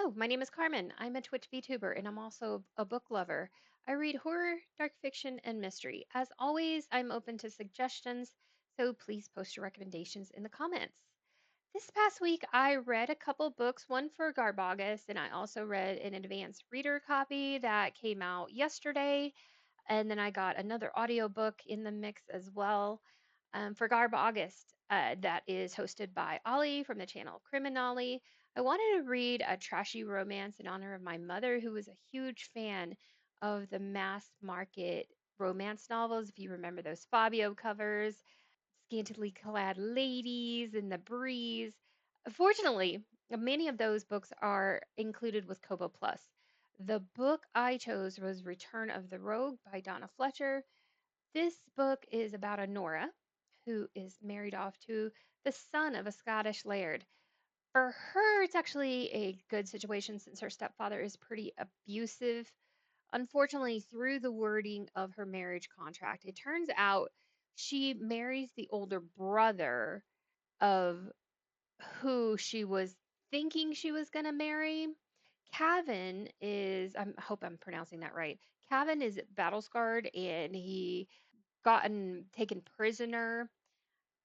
Hello, my name is Carmen. I'm a Twitch VTuber and I'm also a book lover. I read horror, dark fiction, and mystery. As always, I'm open to suggestions, so please post your recommendations in the comments. This past week, I read a couple books, one for GarbAugust, and I also read an advanced reader copy that came out yesterday. And then I got another audiobook in the mix as well for GarbAugust that is hosted by Ollie from the channel Criminali. I wanted to read a trashy romance in honor of my mother, who was a huge fan of the mass market romance novels. If you remember those Fabio covers, scantily clad ladies in the breeze. Fortunately, many of those books are included with Kobo Plus. The book I chose was Return of the Rogue by Donna Fletcher. This book is about a Nora who is married off to the son of a Scottish laird. For her, it's actually a good situation since her stepfather is pretty abusive. Unfortunately, through the wording of her marriage contract, it turns out she marries the older brother of who she was thinking she was going to marry. Cavan is, I hope I'm pronouncing that right. Cavan is battle scarred and he gotten taken prisoner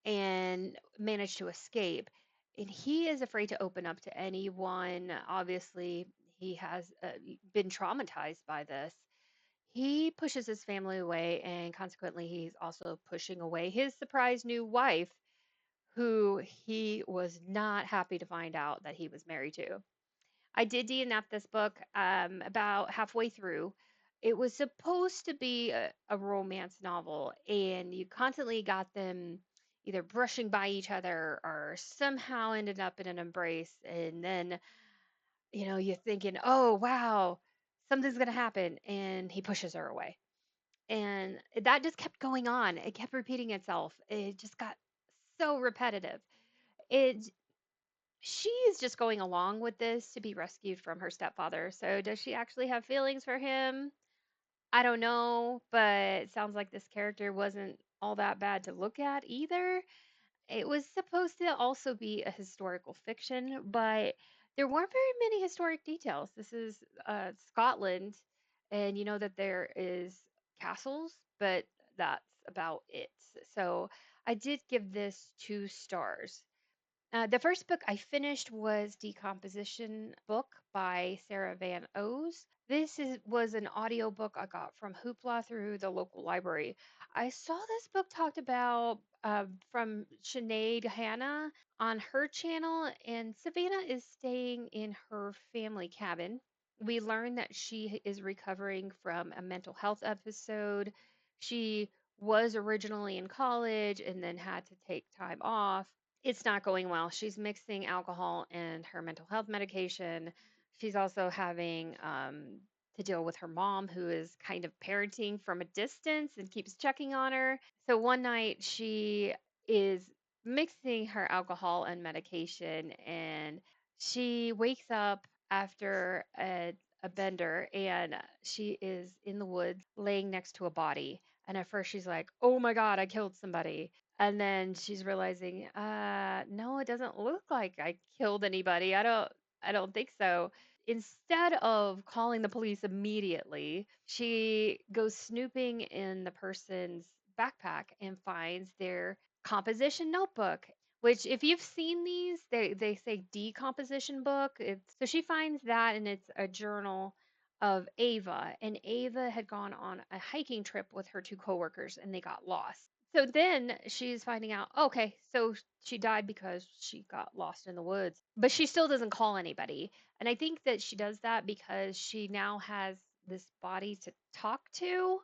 and managed to escape. And he is afraid to open up to anyone. Obviously, he has been traumatized by this. He pushes his family away, and consequently, he's also pushing away his surprise new wife, who he was not happy to find out that he was married to. I did DNF this book about halfway through. It was supposed to be a romance novel, and you constantly got them either brushing by each other or somehow ended up in an embrace. And then, you're thinking, oh, wow, something's going to happen. And he pushes her away. And that just kept going on. It kept repeating itself. It just got so repetitive. It She is just going along with this to be rescued from her stepfather. So does she actually have feelings for him? I don't know, but it sounds like this character wasn't all that bad to look at either. It was supposed to also be a historical fiction, but there weren't very many historic details. This is Scotland, and you know that there is castles, but that's about it. So I did give this 2 stars. The first book I finished was Decomposition Book by Sara Van O's. Was an audiobook I got from Hoopla through the local library. I saw this book talked about from Sinead Hannah on her channel, and Savannah is staying in her family cabin. We learn that she is recovering from a mental health episode. She was originally in college and then had to take time off. It's not going well. She's mixing alcohol and her mental health medication. She's also having to deal with her mom, who is kind of parenting from a distance and keeps checking on her. So one night she is mixing her alcohol and medication, and she wakes up after a bender and she is in the woods laying next to a body. And at first she's like, oh my God, I killed somebody. And then she's realizing, no, it doesn't look like I killed anybody. I don't think so. Instead of calling the police immediately, she goes snooping in the person's backpack and finds their composition notebook. Which, if you've seen these, they say decomposition book. So she finds that, and it's a journal of Ava. And Ava had gone on a hiking trip with her 2 coworkers, and they got lost. So then she's finding out, okay, so she died because she got lost in the woods, but she still doesn't call anybody. And I think that she does that because she now has this body to talk to.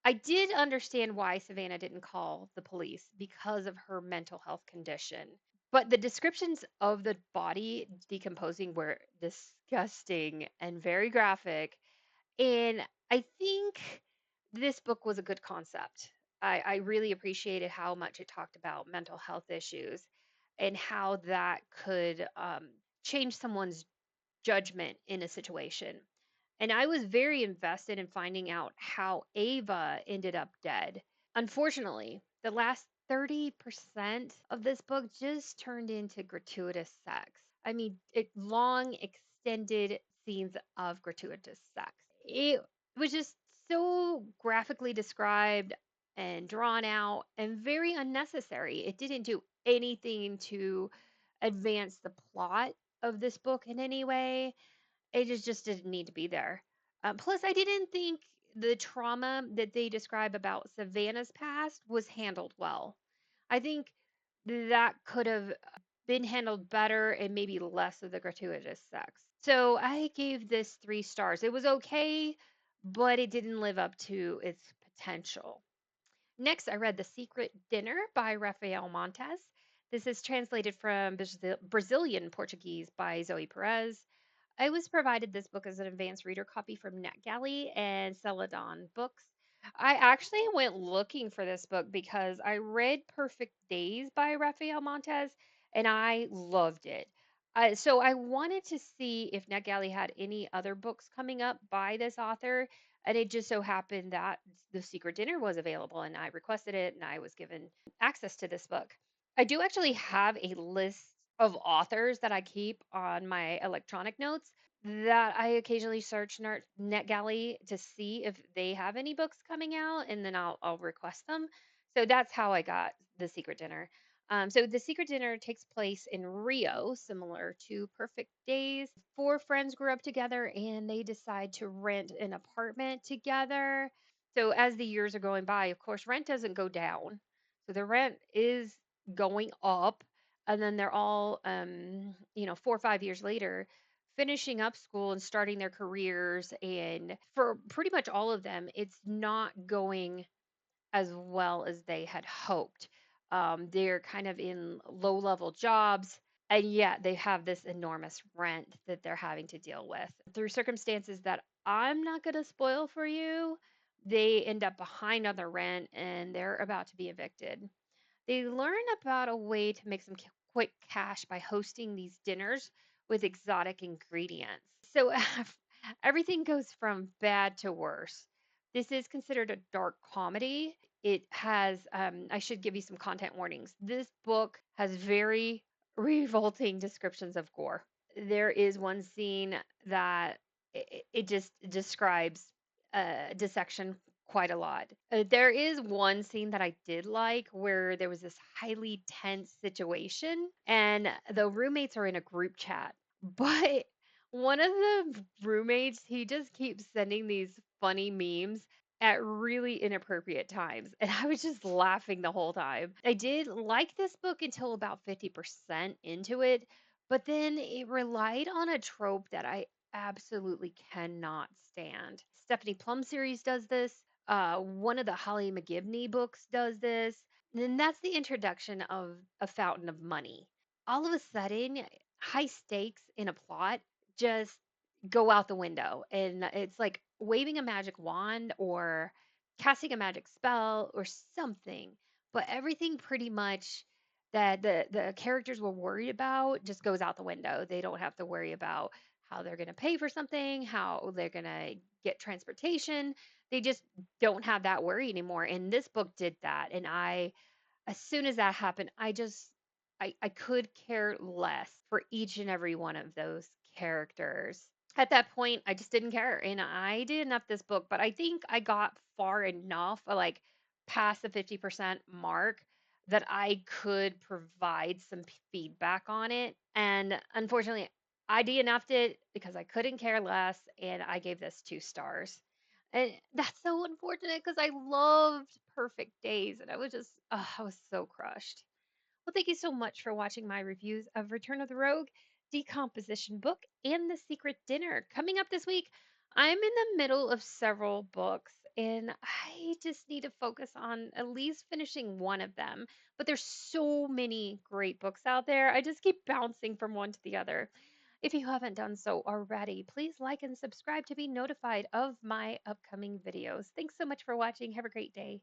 I did understand why Savannah didn't call the police because of her mental health condition. But the descriptions of the body decomposing were disgusting and very graphic. And I think this book was a good concept. I really appreciated how much it talked about mental health issues and how that could change someone's judgment in a situation. And I was very invested in finding out how Ava ended up dead. Unfortunately, the last 30% of this book just turned into gratuitous sex. I mean, long, extended scenes of gratuitous sex. It was just so graphically described and drawn out and very unnecessary. It didn't do anything to advance the plot of this book in any way. It just didn't need to be there. Plus, I didn't think the trauma that they describe about Savannah's past was handled well. I think that could have been handled better and maybe less of the gratuitous sex. So I gave this 3 stars. It was okay, but it didn't live up to its potential. Next, I read The Secret Dinner by Raphael Montes. This is translated from Brazilian Portuguese by Zoe Perez. I was provided this book as an advanced reader copy from NetGalley and Celadon Books. I actually went looking for this book because I read Perfect Days by Raphael Montes and I loved it. So I wanted to see if NetGalley had any other books coming up by this author, and it just so happened that The Secret Dinner was available, and I requested it, and I was given access to this book. I do actually have a list of authors that I keep on my electronic notes that I occasionally search NetGalley to see if they have any books coming out, and then I'll request them. So that's how I got The Secret Dinner. So The Secret Dinner takes place in Rio, similar to Perfect Days. 4 friends grew up together and they decide to rent an apartment together. So as the years are going by, of course, rent doesn't go down. So the rent is going up. And then they're all, 4 or 5 years later, finishing up school and starting their careers. And for pretty much all of them, it's not going as well as they had hoped. They're kind of in low level jobs, and yet they have this enormous rent that they're having to deal with. Through circumstances that I'm not going to spoil for you, they end up behind on their rent and they're about to be evicted. They learn about a way to make some quick cash by hosting these dinners with exotic ingredients. So everything goes from bad to worse. This is considered a dark comedy. It has, I should give you some content warnings. This book has very revolting descriptions of gore. There is one scene that it just describes dissection quite a lot. There is one scene that I did like where there was this highly tense situation and the roommates are in a group chat, but one of the roommates, he just keeps sending these funny memes at really inappropriate times. And I was just laughing the whole time. I did like this book until about 50% into it, but then it relied on a trope that I absolutely cannot stand. Stephanie Plum series does this. One of the Holly McGibney books does this. And that's the introduction of a fountain of money. All of a sudden, high stakes in a plot just go out the window. And it's like waving a magic wand or casting a magic spell or something. But everything pretty much that the characters were worried about just goes out the window. They don't have to worry about how they're going to pay for something, how they're going to get transportation. They just don't have that worry anymore. And this book did that. And as soon as that happened, I could care less for each and every one of those characters. At that point, I just didn't care. And I did enough this book, but I think I got far enough, like past the 50% mark, that I could provide some feedback on it. And unfortunately, I DNF'd it because I couldn't care less, and I gave this 2 stars. And that's so unfortunate because I loved Perfect Days, and I was just, I was so crushed. Well, thank you so much for watching my reviews of Return of the Rogue, Decomposition Book, and The Secret Dinner. Coming up this week, I'm in the middle of several books, and I just need to focus on at least finishing one of them. But there's so many great books out there. I just keep bouncing from one to the other. If you haven't done so already, please like and subscribe to be notified of my upcoming videos. Thanks so much for watching. Have a great day.